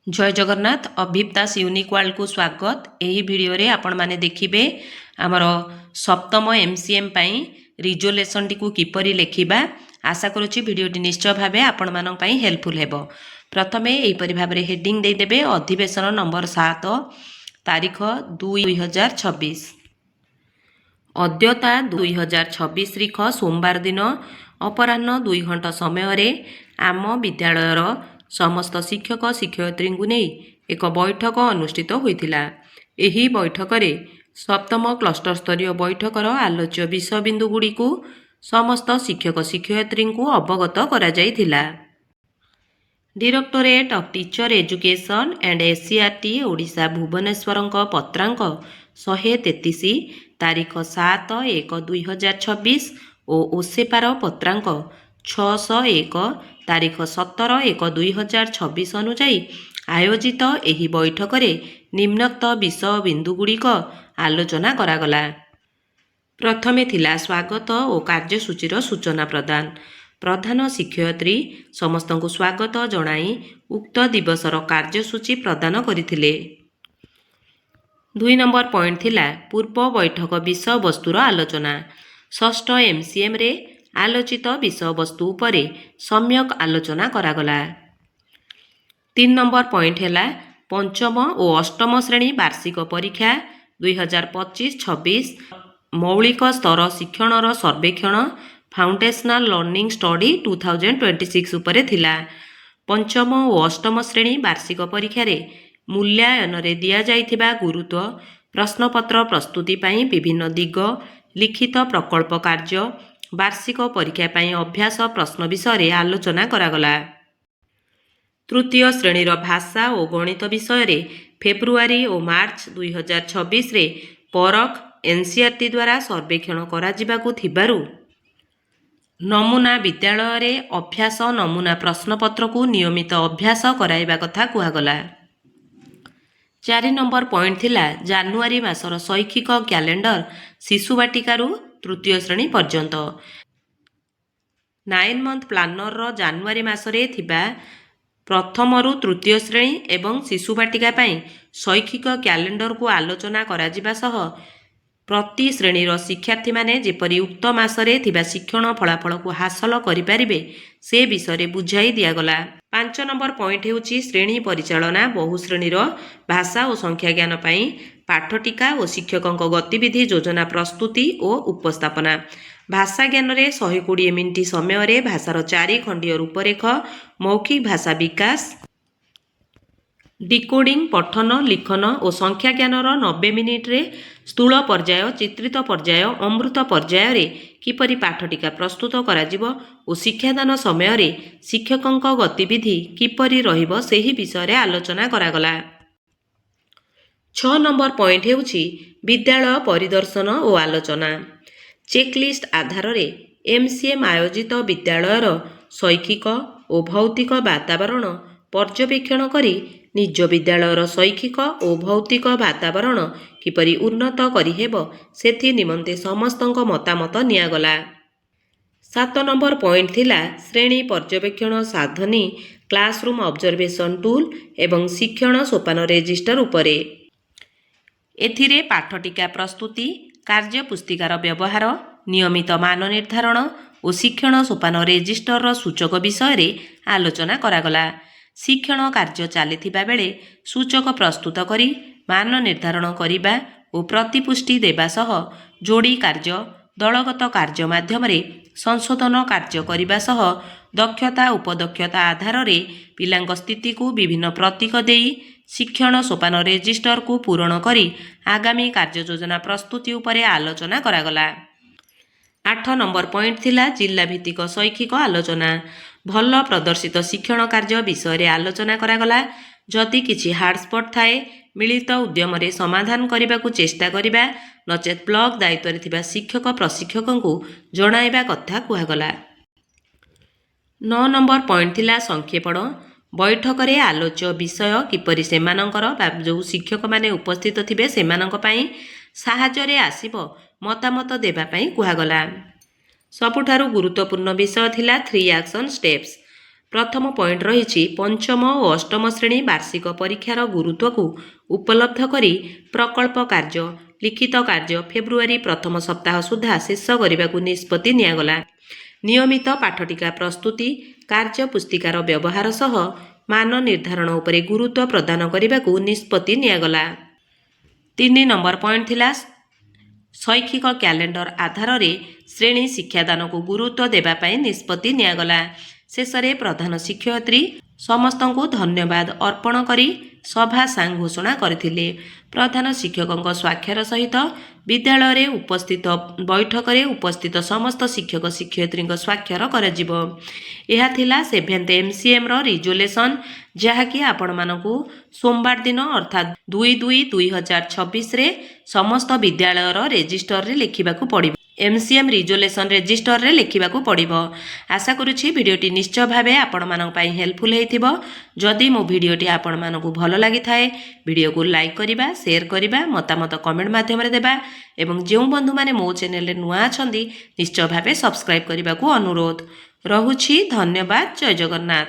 जय जगन्नाथ अभिप दास unique world को स्वागत। यही भिडियो रे आपण माने देखिबे आमर सप्तम एमसीएम पई रिजोल्यूशन टी को किपरि लेखिबा। आशा करूची भिडियो टी निश्चय भाबे आपण मानन पई हेल्पफुल हेबो। प्रथमे एही परि भाबरे हेडिंग दे देबे अधिवेशन नंबर 7 तारीख 2/2026 अद्यता 2026 तारीख सोमवार दिन अपराह्न 2 घंटा समय रे आम विद्यालयर समस्त शिक्षक शिक्षयित्री को नहीं एक बैठक अनुष्ठित होइथिला। एही बैठक रे सप्तम क्लस्टर स्तरीय बैठकर आलोच्य विषय बिंदु गुड़ी को समस्त शिक्षक शिक्षयित्री को अवगत करा जाइथिला। Directorate of teacher education and SCERT Odisha Bhubaneswar पत्रांक 133 तारीख 7/1/2026 और ओसेपार पत्रांक 601 तारीख 17/1/2026 अनुजाई आयोजित एही बैठक रे निम्नोक्त विषय बिंदु गुड़िक आलोचना करागला। प्रथमे थिला स्वागत और कार्यसूचीर सूचना प्रदान। प्रधान शिक्षयित्री समस्त को स्वागत जनाई उक्त दिवसर कार्यसूची प्रदान करथिले। 2 नंबर पॉइंट थिला पूर्व बैठक विषय वस्तुर आलोचना। षष्ठ एमसीएम रे आलोचित विषय वस्तु उपरे सम्यक आलोचना करागला। 3 नंबर पॉइंट हैला पंचम और अष्टम श्रेणी वार्षिक परीक्षा 2025-26 मौलिक स्तर शिक्षणर सर्वेक्षण फाउंडेशनल लर्निंग स्टडी 2026 उपरे थिला। पंचम और अष्टम श्रेणी वार्षिक परीक्षा रे मूल्यांकन रे दिया जाइथिबा गुरुत्व प्रश्नपत्र प्रस्तुति पई विभिन्न दिग लिखित प्रकल्प कार्य वार्षिक परीक्षा पई अभ्यास प्रश्न विषय रे आलोचना करागला। तृतीय श्रेणीर भाषा और गणित विषय रे फेब्रुआरी और मार्च 2026 रे परख एनसीईआरटी द्वारा सर्वेक्षण करा जिबाकु थिबारु नमूना विद्यालय रे अभ्यास नमूना प्रश्नपत्र को नियमित अभ्यास कराइबा कथा कुहागला। 4 नंबर पॉइंट थिला जानुआरी मासर शैक्षिक कैलेंडर शिशुबाटिकारु तृतीय श्रेणी पर्यंत 9 मंथ प्लानर रो जानुआरी मासरे थिबा प्रथम रु तृतीय श्रेणी एवं शिशुबाटिका पई शैक्षिक कैलेंडर को आलोचना करा जिबा सह प्रति श्रेणीर शिक्षार्थी माने जेपरि उक्त मासरे थिबा शिक्षण फलाफल को हासिल करि परिबे से विषय रे बुझाई दियागला। 5 नंबर पॉइंट हेउची श्रेणी परिचालना बहु श्रेणीर भाषा और संख्या ज्ञान पई पाठटिका और शिक्षकक गतिविधि योजना प्रस्तुति और उपस्थापना। भाषा ज्ञान रे 120 मिनिट समय रे भाषार 4 खंडीय रूपरेख मौखिक भाषा विकास डिकोडिंग पठन लिखन और संख्या ज्ञानर 90 मिनिट रे स्थूल पर्याय चित्रित पर्याय अमृत पर्याय रे किपरि पाठटिका प्रस्तुत कराजिबो और शिक्षादान समय रे शिक्षकक गतिविधि किपरि रहिबो सेही विषय रे आलोचना करागला। 6 नंबर पॉइंट हेउची विद्यालय परिदर्शन और आलोचना। चेकलिस्ट आधार रे एमसीएम आयोजित विद्यालयर शैक्षिक और भौतिक वातावरण पर्यवेक्षण करी निज विद्यालयर शैक्षिक और भौतिक वातावरण किपरि उन्नत करि हेबो सेथि निमंते समस्तक मतामत नियागला। 7 नंबर पॉइंट थिला श्रेणी पर्यवेक्षण साधनी क्लासरूम ऑब्जर्वेशन टूल एवं शिक्षण सोपान रेजिस्टर उपरे। एथिरे पाठटिका प्रस्तुति कार्य पुस्तिकार व्यवहार नियमित मान निर्धारण और शिक्षण सोपान रेजिस्टर सूचक विषय रे आलोचना करागला। शिक्षण कार्य चलिथिबा बेले सूचक प्रस्तुत करी मान निर्धारण करिबा और प्रतिपुष्टि देबा सह जोड़ी कार्य दलगत कार्य माध्यम रे संशोधन कार्य करिबा सह दक्षता उपदक्षता आधार रे पिलांक स्थिति को विभिन्न प्रतीक देई शिक्षण सोपान रेजिस्टर को पूरण करी आगामी कार्य योजना प्रस्तुति उपरे आलोचना करागला। 8 नंबर पॉइंट थिला जिला भित्तिक शैक्षिक आलोचना। भल प्रदर्शित शिक्षण कार्य विषय रे आलोचना करागला। जदि किछि हार्डस्पॉट थाए मिलित उद्यम रे समाधान करने को चेष्टा करिबा नचेत ब्लॉक दायित्व रे थिबा शिक्षक प्रशिक्षकों को जणाइबा कथा कुहागला। 9 नंबर पॉइंट थिला संक्षेपण। बैठक रे आलोच्य विषय किपरि सेमानंकर जो शिक्षक माने उपस्थित थिबे सेमानंक पई साहाय्य रे आसीबो मतामत देबा पई कुहागला। सबुठारु गुरुत्वपूर्ण विषय थिला 3 एक्शन स्टेप्स। ପ୍ରଥମ ପଏଣ୍ଟ ରହିଛି ପଞ୍ଚମ ଓ ଅଷ୍ଟମ ଶ୍ରେଣୀ ବାର୍ଷିକ ପରୀକ୍ଷାର ଗୁରୁତ୍ୱକୁ ଉପଲବ୍ଧ କରି ପ୍ରକଳ୍ପ କାର୍ଯ୍ୟ ଲିଖିତ କାର୍ଯ୍ୟ ଫେବୃଆରୀ ପ୍ରଥମ ସପ୍ତାହ ସୁଦ୍ଧା ଶେଷ କରିବାକୁ ନିଷ୍ପତ୍ତି ନିଆଗଲା। ନିୟମିତ ପାଠଟିକା ପ୍ରସ୍ତୁତି କାର୍ଯ୍ୟ ପୁସ୍ତିକାର ବ୍ୟବହାର ସହ ମାନ ନିର୍ଦ୍ଧାରଣ ଉପରେ ଗୁରୁତ୍ୱ ପ୍ରଦାନ କରିବାକୁ ନିଷ୍ପତ୍ତି ନିଆଗଲା। 3 ନମ୍ବର ପଏଣ୍ଟ ଥିଲା ଶୈକ୍ଷିକ କ୍ୟାଲେଣ୍ଡର ଆଧାରରେ ଶ୍ରେଣୀ ଶିକ୍ଷାଦାନକୁ ଗୁରୁତ୍ୱ ଦେବା ପାଇଁ ନିଷ୍ପତ୍ତି ନିଆଗଲା। ଶେଷରେ ପ୍ରଧାନ ଶିକ୍ଷୟିତ୍ରୀ ସମସ୍ତଙ୍କୁ ଧନ୍ୟବାଦ ଅର୍ପଣ କରି ସଭା ସାଂ ଘୋଷଣା କରିଥିଲେ। ପ୍ରଧାନ ଶିକ୍ଷକଙ୍କ ସ୍ୱାକ୍ଷର ସହିତ ବିଦ୍ୟାଳୟରେ ଉପସ୍ଥିତ ବୈଠକରେ ଉପସ୍ଥିତ ସମସ୍ତ ଶିକ୍ଷକ ଶିକ୍ଷୟିତ୍ରୀଙ୍କ ସ୍ୱାକ୍ଷର କରାଯିବ। ଏହା ଥିଲା 7th MCMର ରିଜୋଲ୍ୟୁସନ୍, ଯାହାକି ଆପଣମାନଙ୍କୁ ସୋମବାର ଦିନ ଅର୍ଥାତ୍ 2/2/2026ରେ ସମସ୍ତ ବିଦ୍ୟାଳୟର ରେଜିଷ୍ଟରରେ ଲେଖିବାକୁ ପଡ଼ିବ। MCM ରିଜୋଲ୍ୟୁସନ୍ ରେଜିଷ୍ଟରରେ ଲେଖିବାକୁ ପଡ଼ିବ। ଆଶା କରୁଛି ଭିଡ଼ିଓଟି ନିଶ୍ଚୟ ଭାବେ ଆପଣମାନଙ୍କ ପାଇଁ ହେଲ୍ପଫୁଲ୍ ହେଇଥିବ। ଯଦି ମୋ ଭିଡ଼ିଓଟି ଆପଣମାନଙ୍କୁ ଭଲ ଲାଗିଥାଏ ଭିଡ଼ିଓକୁ ଲାଇକ୍ କରିବା, ସେୟାର କରିବା, ମତାମତ କମେଣ୍ଟ ମାଧ୍ୟମରେ ଦେବା ଏବଂ ଯେଉଁ ବନ୍ଧୁମାନେ ମୋ ଚ୍ୟାନେଲରେ ନୂଆ ଅଛନ୍ତି ନିଶ୍ଚୟ ଭାବେ ସବସ୍କ୍ରାଇବ୍ କରିବାକୁ ଅନୁରୋଧ। ରହୁଛି ଧନ୍ୟବାଦ। ଜୟ ଜଗନ୍ନାଥ।